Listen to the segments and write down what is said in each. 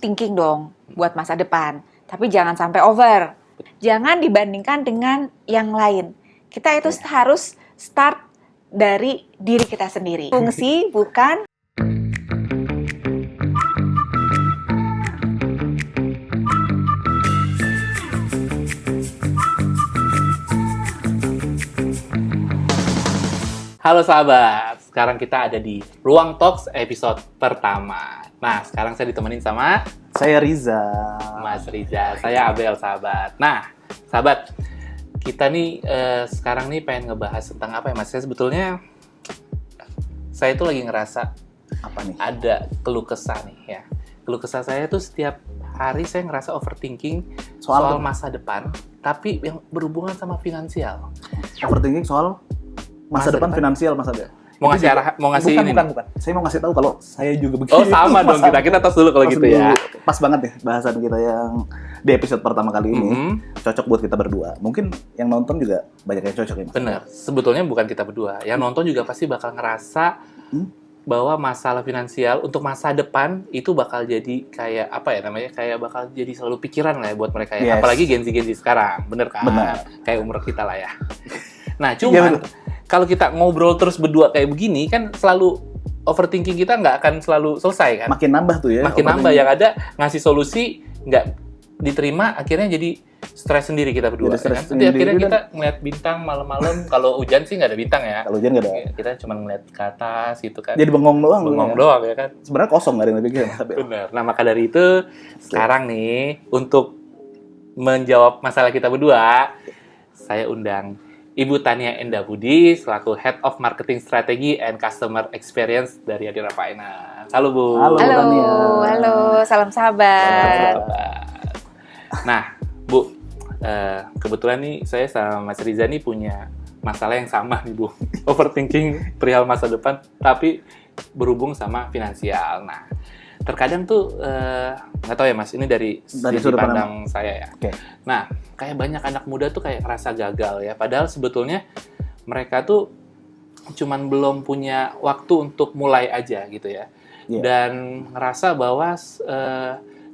thinking dong buat masa depan. Tapi jangan sampai over. Jangan dibandingkan dengan yang lain. Kita itu harus start dari diri kita sendiri. Fungsi bukan Halo sahabat, sekarang kita ada di Ruang Talks episode pertama. Nah, sekarang saya ditemenin sama Saya Riza. Mas Riza, saya Abel sahabat. Nah, sahabat, kita nih sekarang nih pengen ngebahas tentang apa ya Mas? Saya tuh lagi ngerasa Apa nih? ada keluh kesah nih ya. Keluh kesah saya tuh setiap hari saya ngerasa overthinking soal masa depan, tapi yang berhubungan sama finansial. Overthinking soal masa depan finansial, Mas Abel. Mau ngasih arah, mau ngasih ini. Bukan. Saya mau ngasih tahu kalau saya juga begitu. Oh, sama dong kita. Kita tos dulu kalau Tos gitu dulu. ya. Pas banget nih bahasan kita yang di episode pertama kali ini. Cocok buat kita berdua. Mungkin yang nonton juga banyak yang cocok ya, Mas. Bener. Sebetulnya bukan kita berdua. Yang nonton juga pasti bakal ngerasa bahwa masalah finansial untuk masa depan itu bakal jadi kayak apa ya namanya? Kayak bakal jadi selalu pikiran lah ya buat mereka ya. Yes. Apalagi Gen Z sekarang. Bener kan? Bener. Kayak umur kita lah ya. Nah, cuman kalau kita ngobrol terus berdua kayak begini kan selalu overthinking kita nggak akan selalu selesai kan? Makin nambah tuh ya. Makin nambah, yang ada ngasih solusi nggak diterima, akhirnya jadi stres sendiri kita berdua. Jadi stres kan? Nanti sendiri akhirnya dan- kita ngeliat bintang malam-malam. Kalau hujan sih nggak ada bintang ya. Kalau hujan nggak ada. Kita cuma ngeliat ke atas gitu kan. Jadi bengong doang. Bengong ya. doang ya kan. Sebenarnya kosong, nggak ada yang lebih Mas Abel. Bener. Nah maka dari itu sekarang nih untuk menjawab masalah kita berdua, saya undang Ibu Tania Endah Budi selaku Head of Marketing Strategy and Customer Experience dari Adira Finance. Halo Bu. Halo. Tania. halo, salam sahabat. Nah, Bu, kebetulan nih saya sama Mas Riza nih punya masalah yang sama nih Bu. Overthinking perihal masa depan, tapi berhubung sama finansial. Nah, terkadang tuh nggak tahu ya Mas, ini dari sudut pandang saya ya. Oke. Nah, kayak banyak anak muda tuh kayak ngerasa gagal ya. Padahal sebetulnya mereka tuh cuman belum punya waktu untuk mulai aja gitu ya. Iya. Dan ngerasa bahwa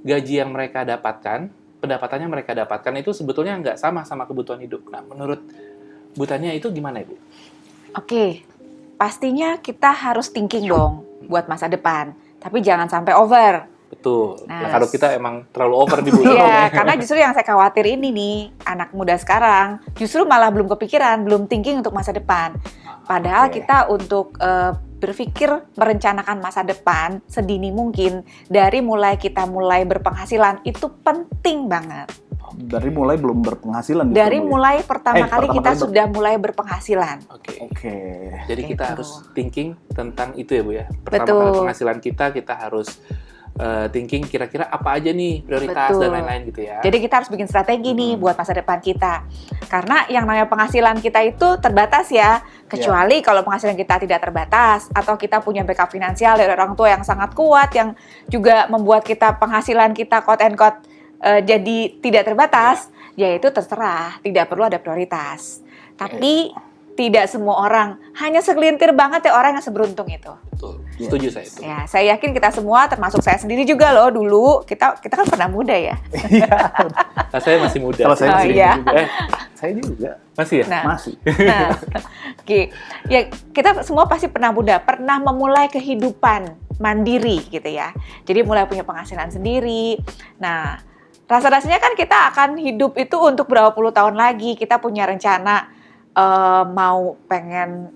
gaji yang mereka dapatkan, pendapatannya mereka dapatkan itu sebetulnya nggak sama kebutuhan hidup. Nah, menurut Bu Tania itu gimana Ibu? Oke, pastinya kita harus thinking dong buat masa depan. Tapi jangan sampai over. Betul. Nah, Nah, kalau kita emang terlalu over di Bu. Iya, karena justru yang saya khawatir ini nih, anak muda sekarang justru malah belum kepikiran, belum thinking untuk masa depan. Padahal Oke. kita untuk berpikir merencanakan masa depan sedini mungkin dari kita mulai berpenghasilan itu penting banget. Dari mulai belum berpenghasilan. justru, Dari Bu, ya? mulai pertama kali pertama kita kali sudah mulai berpenghasilan. Oke. Oke. Jadi kita Gitu. harus thinking tentang itu ya Bu ya. Pertama Betul. kali penghasilan kita harus thinking kira-kira apa aja nih prioritas Betul. dan lain-lain gitu ya. Jadi kita harus bikin strategi nih buat masa depan kita. Karena yang namanya penghasilan kita itu terbatas ya. Kecuali kalau penghasilan kita tidak terbatas atau kita punya backup finansial dari orang tua yang sangat kuat yang juga membuat kita penghasilan kita quote and quote jadi tidak terbatas, ya itu terserah, tidak perlu ada prioritas. Tapi tidak semua orang, hanya segelintir banget ya orang yang seberuntung itu. Betul. Setuju saya itu. Ya, saya yakin kita semua, termasuk saya sendiri juga loh dulu, kita kan pernah muda ya. Nah, saya masih muda. Kalau saya Oh, masih iya. juga. Saya juga Masih ya? Nah, masih. Nah, oke. Ya, kita semua pasti pernah muda, pernah memulai kehidupan mandiri gitu ya. Jadi mulai punya penghasilan sendiri. Nah, rasa-rasanya kan kita akan hidup itu untuk berapa puluh tahun lagi. Kita punya rencana pengen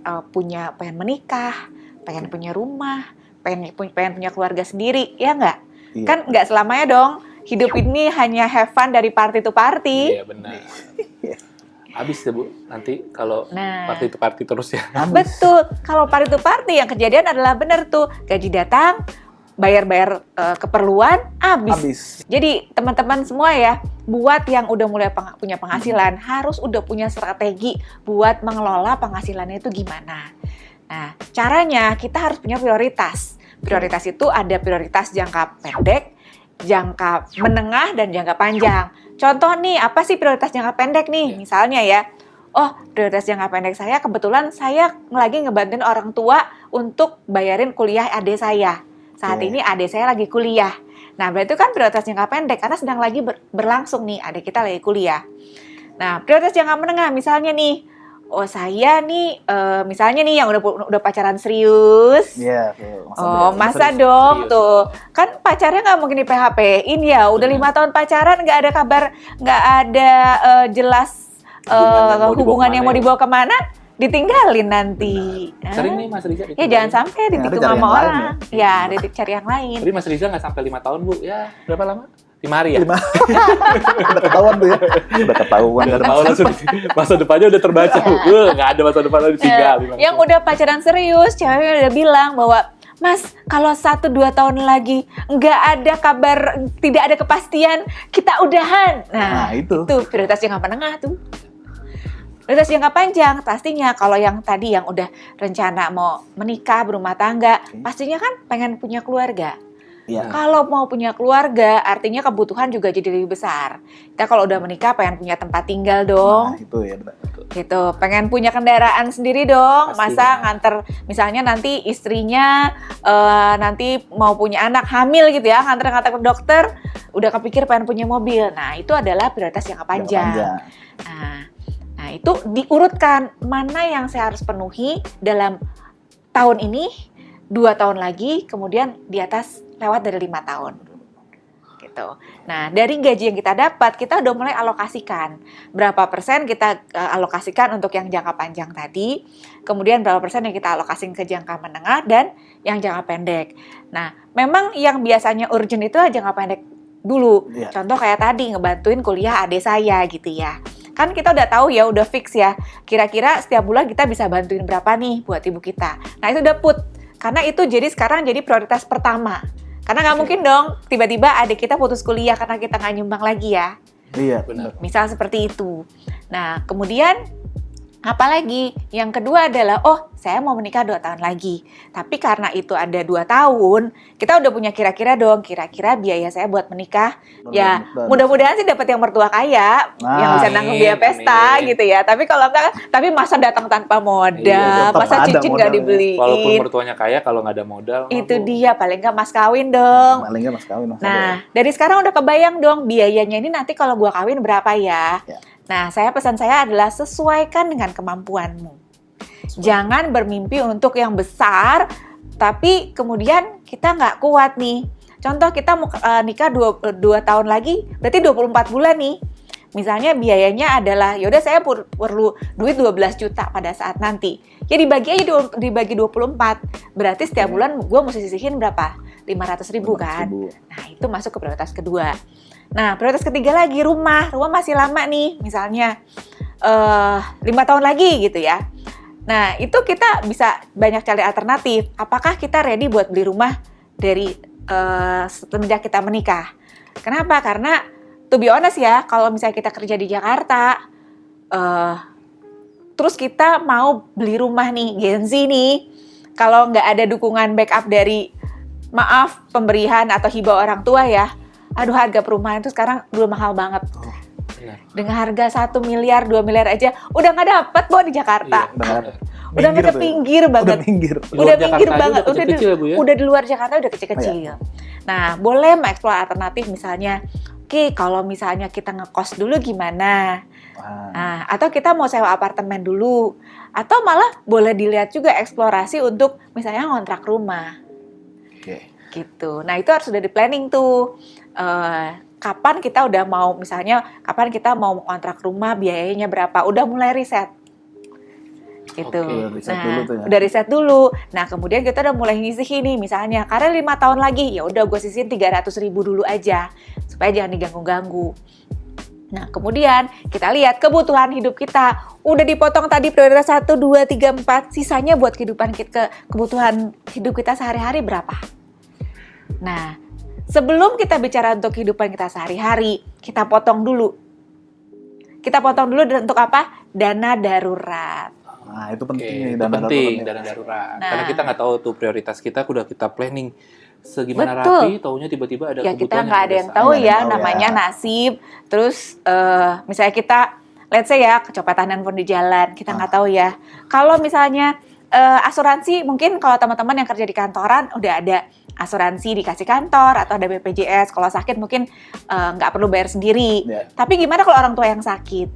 menikah, pengen punya rumah, pengen punya keluarga sendiri, ya nggak? Iya. Kan nggak selamanya dong. Hidup ini hanya have fun dari party to party. Iya benar. Habis ya Bu, nanti kalau Nah. party to party terus ya. Betul, kalau party to party yang kejadian adalah benar tuh, gaji datang, bayar-bayar keperluan, habis. Habis. Jadi teman-teman semua ya, buat yang udah mulai punya penghasilan, harus udah punya strategi buat mengelola penghasilannya itu gimana. Nah, caranya kita harus punya prioritas. Prioritas itu ada prioritas jangka pendek, jangka menengah, dan jangka panjang. Contoh nih, apa sih prioritas jangka pendek nih? Misalnya ya, oh prioritas jangka pendek saya kebetulan saya lagi ngebantuin orang tua untuk bayarin kuliah adik saya. Saat ini adik saya lagi kuliah. Nah, berarti itu kan prioritas jangka pendek karena sedang lagi berlangsung nih, adik kita lagi kuliah. Nah, prioritas jangka menengah misalnya nih, oh saya nih, misalnya nih yang udah pacaran serius. Iya, Oh, masa serius. dong Serius. tuh. Kan pacarnya nggak mungkin di PHP-in ya. Udah Benar. 5 tahun pacaran, nggak ada kabar, nggak ada jelas hubungan yang mau dibawa kemana, ditinggalin nanti. Sering nih Mas Riza. Ya jangan sampai Yang ada ditikung cari sama yang lain orang. Ya, cari yang lain. Tapi Mas Riza nggak sampai 5 tahun Bu. Ya berapa lama? 5 hari ya? 5. Udah ketahuan tuh ya. Udah ketahuan. Udah tahu langsung masa depannya udah terbaca Bu. Nggak ada masa depan lagi tinggal. Yang udah pacaran serius, ceweknya udah bilang bahwa Mas, kalau 1-2 tahun lagi nggak ada kabar, tidak ada kepastian, kita udahan. Nah, itu. prioritas jangka menengah tuh. Prioritas jangka panjang, pastinya kalau yang tadi yang udah rencana mau menikah, berumah tangga, pastinya kan pengen punya keluarga. Iya. Kalau mau punya keluarga, artinya kebutuhan juga jadi lebih besar. Kita kalau udah menikah pengen punya tempat tinggal dong. Nah, itu ya benar. Gitu, pengen punya kendaraan sendiri dong. Pastinya. Masa nganter, misalnya nanti istrinya nanti mau punya anak hamil gitu ya, nganter-nganter ke dokter, udah kepikir pengen punya mobil. Nah, itu adalah prioritas jangka panjang. Nah, itu diurutkan mana yang saya harus penuhi dalam tahun ini, 2 tahun lagi, kemudian di atas lewat dari 5 tahun. Gitu. Nah, dari gaji yang kita dapat, kita udah mulai alokasikan. Berapa persen kita alokasikan untuk yang jangka panjang tadi, kemudian berapa persen yang kita alokasikan ke jangka menengah, dan yang jangka pendek. Nah, memang yang biasanya urgent itu jangka pendek dulu. Iya. Contoh kayak tadi, ngebantuin kuliah adik saya gitu ya. Kan kita udah tahu ya, udah fix ya. Kira-kira setiap bulan kita bisa bantuin berapa nih buat ibu kita. Nah, itu udah put. Karena itu sekarang jadi prioritas pertama. Karena nggak mungkin dong tiba-tiba adik kita putus kuliah karena kita nggak nyumbang lagi ya. Iya, Benar. Misal seperti itu. Nah, kemudian apalagi yang kedua adalah, oh saya mau menikah 2 tahun lagi. Tapi karena itu ada 2 tahun, kita udah punya kira-kira dong, kira-kira biaya saya buat menikah. Ya, mudah-mudahan sih dapat yang mertua kaya, yang bisa nanggung biaya pesta amin. gitu ya. Tapi kalau enggak, tapi masa datang tanpa modal, Iya, masa tetap ada cincin nggak modalnya. dibeliin. Walaupun mertuanya kaya, kalau nggak ada modal. Itu Bu. dia, paling nggak mas kawin dong. Paling nggak mas kawin. Mas Nah, dari sekarang udah kebayang dong biayanya ini nanti kalau gua kawin berapa ya. Ya. Nah, pesan saya adalah sesuaikan dengan kemampuanmu. Jangan bermimpi untuk yang besar, tapi kemudian kita nggak kuat nih. Contoh kita mau nikah 2 tahun lagi, berarti 24 bulan nih. Misalnya biayanya adalah, yaudah saya perlu duit 12 juta pada saat nanti. Ya dibagi aja, dibagi 24. Berarti setiap bulan gue mesti sisihin berapa? 500.000 kan? Nah, itu masuk ke prioritas kedua. Nah, prioritas ketiga lagi rumah. Rumah masih lama nih, misalnya 5 tahun lagi gitu ya. Nah, itu kita bisa banyak cari alternatif. Apakah kita ready buat beli rumah dari semenjak kita menikah? Kenapa? Karena to be honest ya, kalau misalnya kita kerja di Jakarta, terus kita mau beli rumah nih, Gen Z nih, kalau nggak ada dukungan backup dari, maaf, pemberian atau hibah orang tua ya, aduh harga perumahan itu sekarang udah mahal banget. Benar. Dengan harga 1 miliar, 2 miliar aja, udah nggak dapet Bo di Jakarta. Iya, Udah nggak pinggir banget. Udah minggir. Udah Luar pinggir Jakarta banget. aja udah kecil-kecil ya, Bu, ya? Udah di luar Jakarta udah kecil-kecil. Nah, boleh mengeksplor alternatif misalnya, oke, kalau misalnya kita ngekos dulu gimana? Nah, atau kita mau sewa apartemen dulu, atau malah boleh dilihat juga eksplorasi untuk misalnya ngontrak rumah. Oke. Gitu. Nah, itu harus sudah di planning tuh. Kapan kita udah mau, misalnya kapan kita mau kontrak rumah, biayanya berapa, udah mulai riset. Gitu. Oke, riset Nah, dulu tuh ya. udah riset dulu. Nah, kemudian kita udah mulai nyisihin nih, misalnya karena 5 tahun lagi, ya udah gue sisihin 300.000 dulu aja, supaya jangan diganggu-ganggu. Nah, kemudian kita lihat kebutuhan hidup kita. Udah dipotong tadi prioritas 1, 2, 3, 4. Sisanya buat kehidupan kita, kebutuhan hidup kita sehari-hari berapa? Nah, sebelum kita bicara untuk kehidupan kita sehari-hari, kita potong dulu. Kita potong dulu untuk apa? Dana darurat. Nah, itu penting Oke, nih, itu dana penting, darurat. dana darurat. Nah. Karena kita nggak tahu tuh prioritas kita, udah kita planning segimana Betul. rapi, taunya tiba-tiba ada Ya kebutuhan kita nggak ada yang mendesak. tahu Nggak ada ya, yang tahu namanya ya. nasib. Terus misalnya kita, let's say ya, kecopetan handphone di jalan, kita nggak tahu ya. Kalau misalnya asuransi mungkin kalau teman-teman yang kerja di kantoran udah ada asuransi dikasih kantor atau ada BPJS. Kalau sakit mungkin nggak perlu bayar sendiri. Ya. Tapi gimana kalau orang tua yang sakit?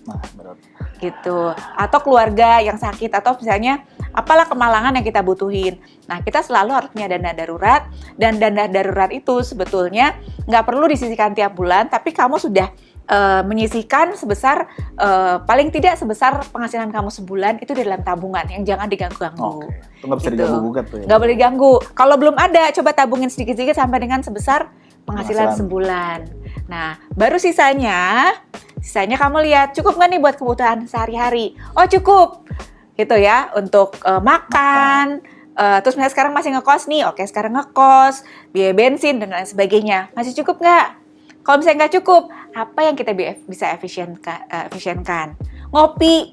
Nah, benar. Gitu. Atau keluarga yang sakit atau misalnya apalah kemalangan yang kita butuhin. Nah, kita selalu harus punya dana darurat dan dana darurat itu sebetulnya nggak perlu disisihkan tiap bulan, tapi kamu sudah menyisihkan sebesar paling tidak sebesar penghasilan kamu sebulan itu di dalam tabungan yang jangan diganggu-ganggu. Oke. Itu nggak bisa Gitu. diganggu-gugat tuh ya. Nggak boleh diganggu. Kalau belum ada, coba tabungin sedikit-sedikit sampai dengan sebesar penghasilan Penghasilan. sebulan. Nah, baru sisanya kamu lihat cukup nggak nih buat kebutuhan sehari-hari. Oh cukup, gitu ya, untuk makan. Terus misalnya sekarang masih ngekos nih, oke sekarang ngekos, biaya bensin dan lain sebagainya. Masih cukup nggak? Kalau misalnya nggak cukup, apa yang kita bisa efisienkan? Ngopi.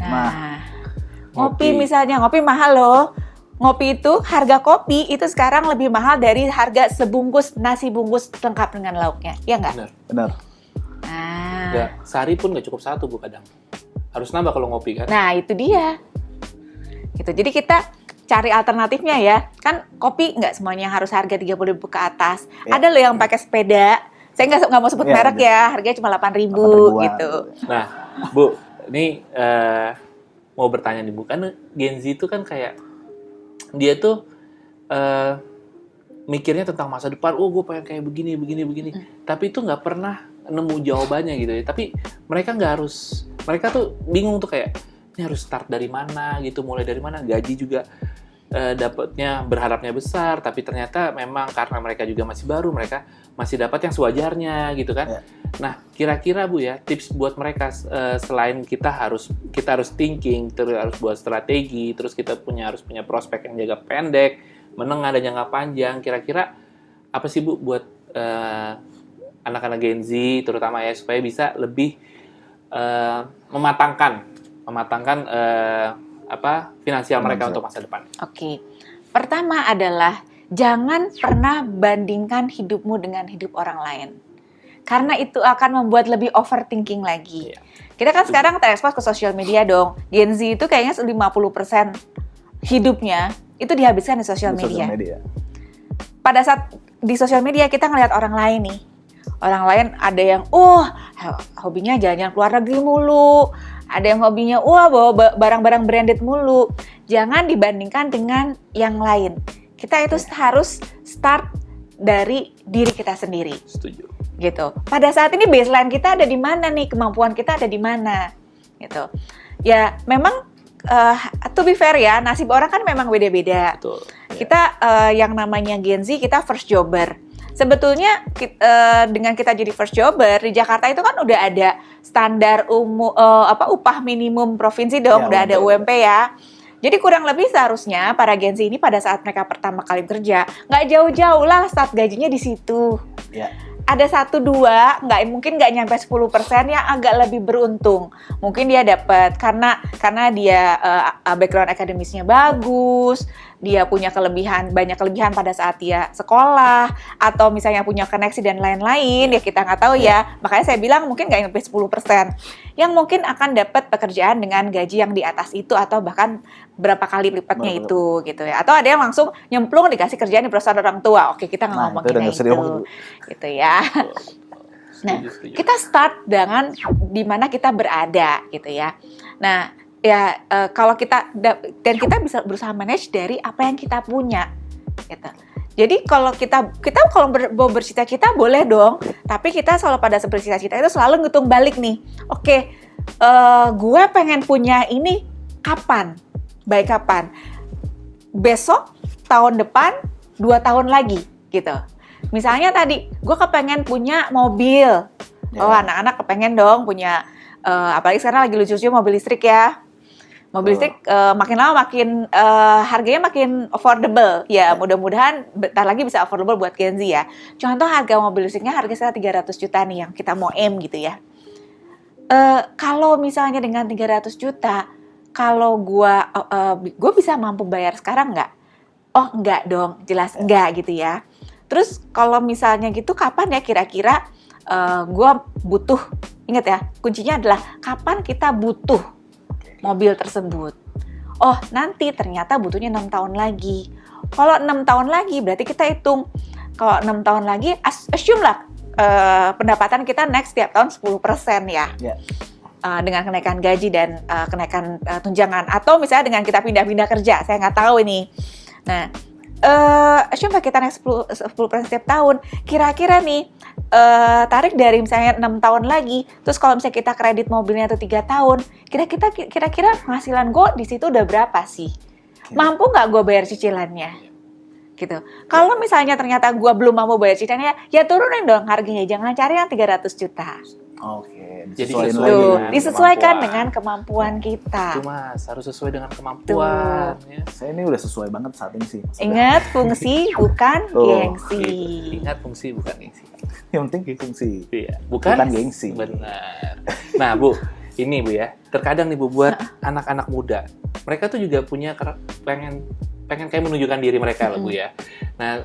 Nah, ngopi misalnya, ngopi mahal loh. Ngopi itu, harga kopi itu sekarang lebih mahal dari harga sebungkus nasi bungkus lengkap dengan lauknya. Iya nggak? Benar. Nah, Ya, sehari pun nggak cukup satu, Bu, kadang. Harus nambah kalau ngopi, kan? nah itu dia. Gitu. Jadi kita cari alternatifnya ya. Kan kopi nggak semuanya harus harga 30.000 ke atas. Ya. Ada loh yang pakai sepeda. Saya nggak mau sebut Ya, merek ada. ya. Harganya cuma 8.000 8.000-an. gitu. Nah, Bu, ini mau bertanya nih, Bu. Karena Gen Z itu kan kayak, dia tuh mikirnya tentang masa depan, oh gue pengen kayak begini. Tapi itu nggak pernah nemu jawabannya gitu ya. Tapi mereka tuh bingung tuh kayak, ini harus start dari mana gitu, mulai dari mana, gaji juga dapatnya berharapnya besar, tapi ternyata memang karena mereka juga masih baru, mereka masih dapat yang sewajarnya gitu kan. Ya. Nah, kira-kira Bu ya, tips buat mereka selain kita harus thinking, terus harus buat strategi, terus kita harus punya prospek yang jangka pendek, menengah dan jangka panjang. Kira-kira apa sih Bu buat anak-anak Gen Z terutama ya, supaya bisa lebih mematangkan finansial mereka untuk masa depan. Oke. Pertama adalah jangan pernah bandingkan hidupmu dengan hidup orang lain. Karena itu akan membuat lebih overthinking lagi. Iya. Kita kan sekarang terekspos ke sosial media dong. Gen Z itu kayaknya 50% hidupnya itu dihabiskan di sosial Di sosial media. media. Pada saat di sosial media kita ngelihat orang lain nih. Orang lain ada yang hobinya jalan-jalan keluar negeri mulu. Ada yang hobinya bawa barang-barang branded mulu. Jangan dibandingkan dengan yang lain. Kita itu harus start dari diri kita sendiri. Setuju. Gitu. Pada saat ini baseline kita ada di mana nih? Kemampuan kita ada di mana? Gitu. Ya, memang to be fair ya, nasib orang kan memang beda-beda. Betul. Kita yang namanya Gen Z, kita first jobber. Sebetulnya dengan kita jadi first jobber di Jakarta itu kan udah ada standar upah minimum provinsi dong, Ya, udah ada UMP. UMP ya. Jadi kurang lebih seharusnya para Gen Z ini pada saat mereka pertama kali kerja, nggak jauh-jauh lah start gajinya di situ. Ya. Ada 1-2, mungkin nggak nyampe 10% yang agak lebih beruntung. Mungkin dia dapat karena dia background akademisnya bagus, dia punya banyak kelebihan pada saat dia sekolah, atau misalnya punya koneksi dan lain-lain, ya kita nggak tahu ya. Makanya saya bilang mungkin nggak nyampe 10%. Yang mungkin akan dapat pekerjaan dengan gaji yang di atas itu, atau bahkan berapa kali lipatnya itu gitu ya. Atau ada yang langsung nyemplung dikasih kerjaan di perusahaan orang tua. Oke, kita nggak ngomongin udah nggak itu. usah diomongin. Gitu ya. Nah, Setuju. kita start dengan di mana kita berada gitu ya. Nah, ya kalau kita kita bisa berusaha manage dari apa yang kita punya gitu. Jadi kalau kita kalau mau bercita-cita boleh dong, tapi kita selalu pada bercita-cita itu selalu ngitung balik nih. Oke, gue pengen punya ini kapan? Baik kapan? Besok, tahun depan, 2 tahun lagi gitu. Misalnya tadi, gue kepengen punya mobil. Oh, anak-anak kepengen dong punya, apalagi sekarang lagi lucu-lucu mobil listrik ya. Mobil listrik makin lama makin harganya makin affordable. Ya, mudah-mudahan bentar lagi bisa affordable buat Gen Z ya. Contoh harga mobil listriknya harga sekitar 300 juta nih yang kita mau aim gitu ya. Kalau misalnya dengan 300 juta, kalau gue bisa mampu bayar sekarang nggak? Oh, enggak dong, jelas enggak gitu ya. Terus kalau misalnya gitu, kapan ya kira-kira gue butuh, ingat ya, kuncinya adalah kapan kita butuh mobil tersebut. oh nanti ternyata butuhnya 6 tahun lagi. Kalau 6 tahun lagi berarti kita hitung, kalau 6 tahun lagi assume lah pendapatan kita naik setiap tahun 10% ya. Ya. Dengan kenaikan gaji dan kenaikan tunjangan, atau misalnya dengan kita pindah-pindah kerja, saya nggak tahu ini. Nah, assume kita naik 10% setiap tahun, kira-kira nih tarik dari misalnya 6 tahun lagi, terus kalau misalnya kita kredit mobilnya itu 3 tahun, kira-kira penghasilan gue di situ udah berapa sih? Mampu nggak gue bayar cicilannya? Gitu. Kalau misalnya ternyata gue belum mampu bayar cicilannya, ya turunin dong harganya, jangan cari yang 300 juta. Oke, Jadi disesuaiin sesuai lagi dengan ya. Disesuaikan kemampuan. dengan kemampuan kita. Itu Mas, harus sesuai dengan kemampuan. Ya. Saya ini udah sesuai banget saat ini sih. Ingat, fungsi bukan Tuh, gengsi. Gitu. Ingat fungsi bukan gengsi. Yang penting fungsi. Iya, bukan gengsi. Benar. Nah, Bu, ini Bu ya. Terkadang nih Bu, buat anak-anak muda, mereka tuh juga punya pengen kayak menunjukkan diri mereka lah Bu ya. Nah,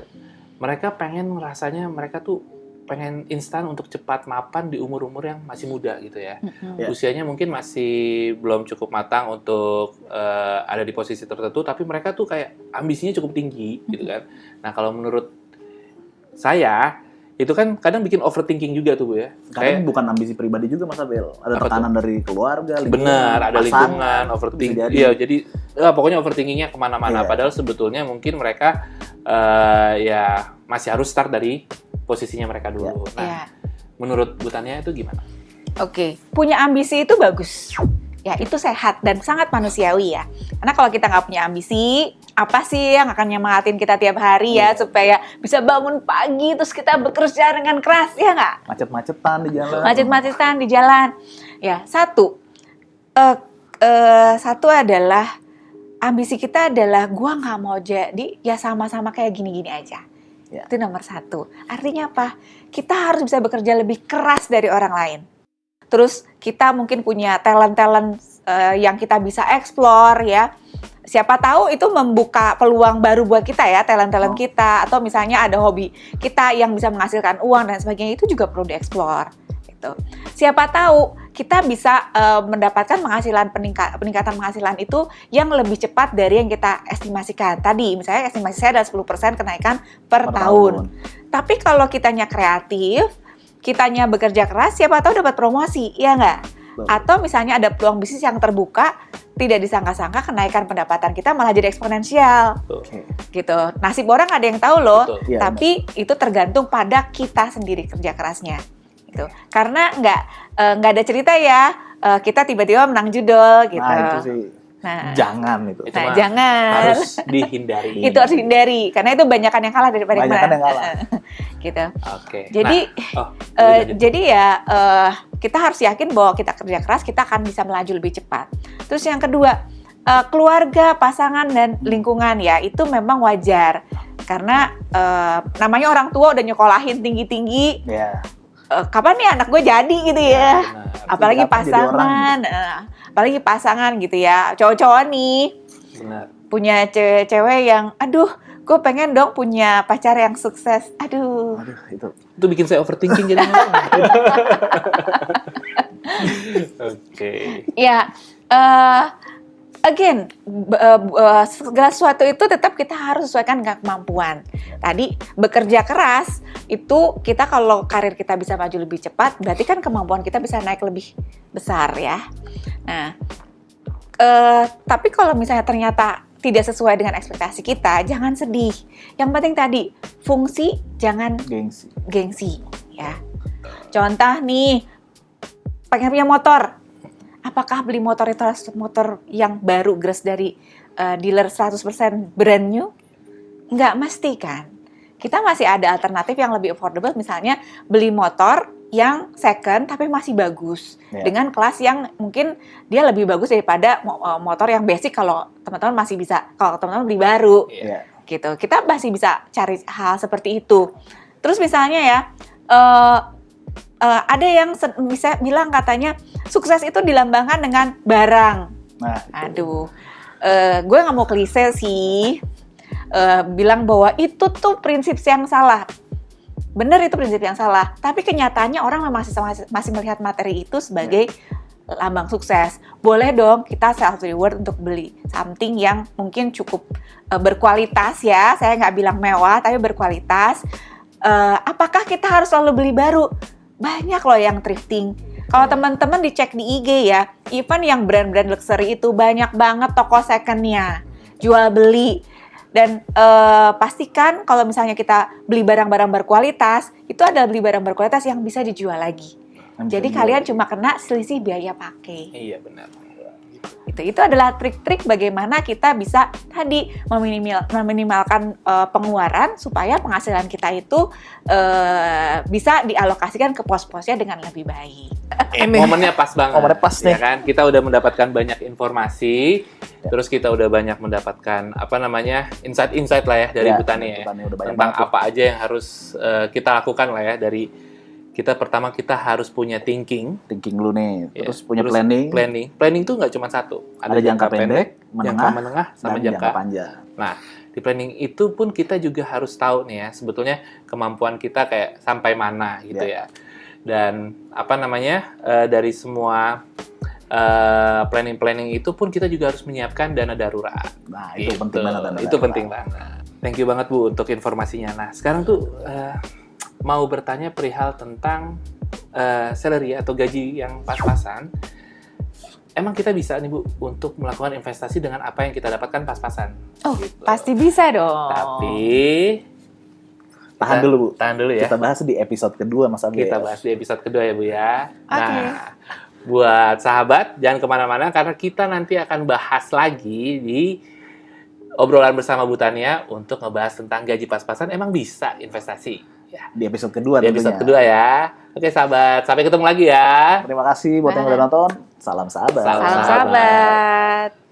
mereka pengen rasanya mereka tuh pengen instan untuk cepat mapan di umur-umur yang masih muda gitu ya. Ya. Usianya mungkin masih belum cukup matang untuk ada di posisi tertentu, tapi mereka tuh kayak ambisinya cukup tinggi gitu kan. Nah, kalau menurut saya itu kan kadang bikin overthinking juga tuh Bu ya. Kadang bukan ambisi pribadi juga Mas Abel. Ada Apa tekanan dari keluarga, lingkungan, benar, ada pasangan. lingkungan, Itu overthinking. bisa jadi. Iya, jadi pokoknya overthinkingnya kemana-mana. Iya. Padahal sebetulnya mungkin mereka ya masih harus start dari posisinya mereka dulu. Nah, Ya. menurut Bu Tania itu gimana? Oke, punya ambisi itu bagus. Ya, itu sehat dan sangat manusiawi ya. Karena kalau kita nggak punya ambisi, apa sih yang akan nyemangatin kita tiap hari ya, supaya bisa bangun pagi, terus kita bekerja dengan keras, ya nggak? Macet-macetan di jalan. Macet-macetan di jalan. Ya, satu adalah, ambisi kita adalah, gua nggak mau jadi, ya sama-sama kayak gini-gini aja. Ya. Itu nomor 1. Artinya apa? Kita harus bisa bekerja lebih keras dari orang lain. Terus kita mungkin punya talent-talent yang kita bisa explore ya. Siapa tahu itu membuka peluang baru buat kita ya, talent-talent kita. Atau misalnya ada hobi kita yang bisa menghasilkan uang dan sebagainya, itu juga perlu dieksplor. Gitu. Siapa tahu kita bisa mendapatkan peningkatan penghasilan itu yang lebih cepat dari yang kita estimasikan. Tadi misalnya estimasi saya adalah 10% kenaikan per tahun. Tapi kalau kitanya kreatif, kitanya bekerja keras, siapa tahu dapat promosi, ya nggak? Atau misalnya ada peluang bisnis yang terbuka, tidak disangka-sangka kenaikan pendapatan kita malah jadi eksponensial. Oke. Gitu. Nasib orang nggak ada yang tahu loh, Betul. Iya, tapi itu tergantung pada kita sendiri kerja kerasnya. Gitu. Karena nggak ada cerita ya, kita tiba-tiba menang judul gitu. Nah, itu sih. Nah, Jangan itu. Itu nah, mah jangan. harus dihindari. Itu harus dihindari, karena itu banyakan yang kalah daripada yang Banyakan menang. yang kalah. Gitu. Oke. Jadi, nah, lanjut. jadi ya kita harus yakin bahwa kita kerja keras, kita akan bisa melaju lebih cepat. Terus yang kedua, keluarga, pasangan dan lingkungan ya itu memang wajar, karena namanya orang tua udah nyekolahin tinggi-tinggi. Ya. Kapan nih anak gue jadi gitu ya? Benar. Apalagi Kapan jadi orang pasangan, apalagi pasangan gitu ya. Cowok-cowok nih Benar. punya cewek yang, aduh, gue pengen dong punya pacar yang sukses. Aduh. Aduh, itu. Itu bikin saya overthinking jadi. Oke. Ya, again, segala sesuatu itu tetap kita harus sesuaikan dengan kemampuan. Tadi bekerja keras itu kita, kalau karir kita bisa maju lebih cepat, berarti kan kemampuan kita bisa naik lebih besar ya. Nah, tapi kalau misalnya ternyata tidak sesuai dengan ekspektasi kita, jangan sedih. Yang penting tadi fungsi, jangan gengsi ya. Contoh nih, pengen punya motor. Apakah beli motor itu harus motor yang baru gres dari dealer 100% brand new? Nggak mesti kan. Kita masih ada alternatif yang lebih affordable, misalnya beli motor yang second tapi masih bagus. Ya. Dengan kelas yang mungkin dia lebih bagus daripada motor yang basic kalau teman-teman masih bisa, kalau teman-teman beli baru. Iya. Gitu. Kita masih bisa cari hal seperti itu. Terus misalnya ya, ada yang bisa bilang katanya sukses itu dilambangkan dengan barang. Nah, Aduh, gue nggak mau klise sih, bilang bahwa itu tuh prinsip yang salah. Bener, itu prinsip yang salah. Tapi kenyataannya orang masih melihat materi itu sebagai lambang sukses. Boleh dong kita self reward untuk beli something yang mungkin cukup berkualitas ya. Saya nggak bilang mewah, tapi berkualitas. Apakah kita harus selalu beli baru? Banyak loh yang thrifting. Kalau teman-teman dicek di IG ya, even yang brand-brand luxury itu banyak banget toko second-nya, jual beli. Dan pastikan kalau misalnya kita beli barang-barang berkualitas, itu adalah beli barang berkualitas yang bisa dijual lagi. Jadi kalian cuma kena selisih biaya pakai. Iya benar. Itu adalah trik-trik bagaimana kita bisa tadi meminimalkan pengeluaran supaya penghasilan kita itu bisa dialokasikan ke pos-posnya dengan lebih baik. Momennya pas banget. Momennya pas nih. Ya kan? Kita udah mendapatkan banyak informasi, terus kita udah banyak mendapatkan insight-insight lah ya dari Bu Tani ya. Tentang apa aja yang harus kita lakukan lah ya dari pertama kita harus punya thinking lu nih, terus punya terus planning. Planning tuh nggak cuma satu, Ada jangka pendek, menengah, sama dan jangka panjang. Nah, di planning itu pun kita juga harus tahu nih ya, sebetulnya kemampuan kita kayak sampai mana gitu ya. Dan dari semua planning itu pun kita juga harus menyiapkan dana darurat. Nah, itu penting banget. Itu penting banget. Thank you banget Bu untuk informasinya. Nah, sekarang tuh mau bertanya perihal tentang salary atau gaji yang pas-pasan. Emang kita bisa nih Bu untuk melakukan investasi dengan apa yang kita dapatkan pas-pasan? Oh, gitu. pasti bisa dong. Tapi Tahan dulu Bu. Tahan dulu ya. Kita bahas di episode kedua Mas Abi. Kita bahas di episode kedua ya Bu ya. Oke. Nah, buat sahabat jangan kemana-mana karena kita nanti akan bahas lagi di obrolan bersama Bu Tania untuk ngebahas tentang gaji pas-pasan. Emang bisa investasi? Ya. Di episode kedua Di tentunya. episode kedua ya. Oke sahabat, sampai ketemu lagi ya. Terima kasih buat yang udah nonton. Salam sahabat. Salam Salam sahabat.